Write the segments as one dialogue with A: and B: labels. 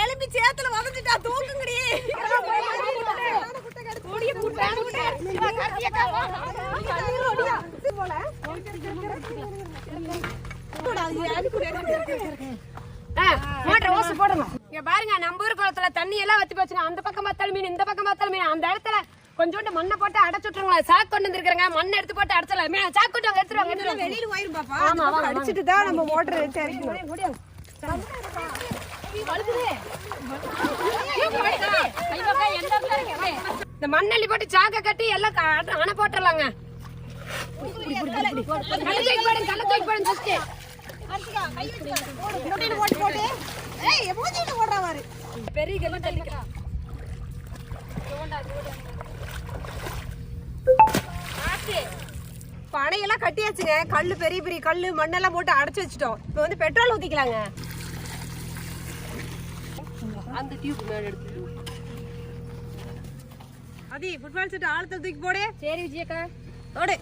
A: எலும்பி சேத்துல வதச்சிட்டா தூக்குங்கடி. பாருங்க நம்ம ஊர் குளத்துல தண்ணி எல்லாம் வத்தி போச்சுங்க. அந்த பக்கம் பார்த்தாலும் மீன், இந்த பக்கம் பார்த்தாலும் மீன். அந்த இடத்துல கொஞ்சோண்டு மண்ணை போட்டு அடைச்சுட்டுருங்களா. சாக்கு கொண்டு வந்துருக்காங்க, மண்ணை எடுத்து போட்டு அடைச்சலாம். சாக்கு கொண்டு எடுத்துருவாங்க. வெளியில போயிரும் பாப்பா. ஆமா, அடிச்சுட்டு தான் நம்ம மோட்டர் வச்சு அடிக்கணும். இந்த மண்ணள்ளி போட்டு சாக்க கட்டி எல்லாம் அணை போட்டுறலாங்க. பெரிய பனையெல்லாம் கட்டியாச்சுங்க. கல்லு, பெரிய பெரிய கல்லு, மண்ணெல்லாம் போட்டு அடைச்சு வச்சுட்டோம். இப்ப வந்து பெட்ரோல் ஊத்திக்கலாங்க. அந்த டியூப் மேல எடுத்து அதி ஃபுட்பால் செட் ஆளத்தை தூக்கி போடு. சரி விஜயக்கா ஓடு.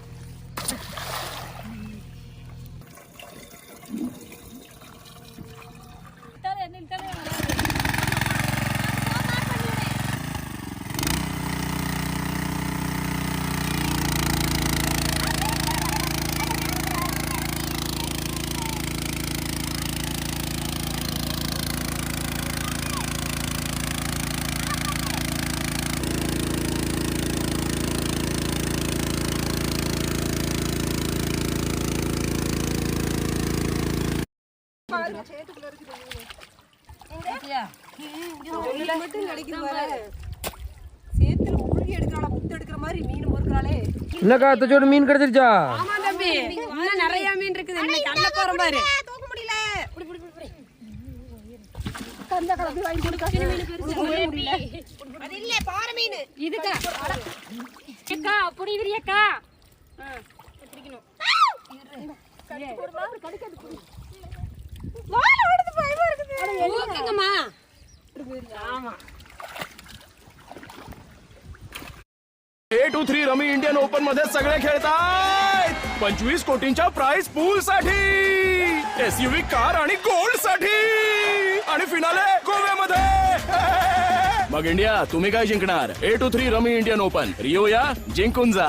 B: என்னக்கா தச்சோட மீன் கிடைச்சிருச்சா?
A: ஆமா தம்பி, இன்னும் நிறைய மீன் இருக்குது. இன்னைக்கு அள்ள போறோம் பாரு. தூக்க முடியல. கஞ்சா கலப்பி வாங்கி கொடுக்க. அது இல்ல, பாறை மீன். இதுக்கா அக்கா புடிவிரியக்கா. பிடிக்கணும். கடிக்காது புடி. வால ஓடுது, பயமா இருக்குது. ஓகேங்கம்மா. ஆமா.
C: 823 रमी इंडियन ओपन मध्ये सगळे खेळतायत. 25 कोटींच्या प्राइस पूल साठी, एसयूव्ही कार आणि गोल्ड साठी, आणि फिनाले गोव्यामध्ये. मग इंडिया तुम्ही काय जिंकणार? 823 रमी इंडियन ओपन रिओ या, जिंकून जा.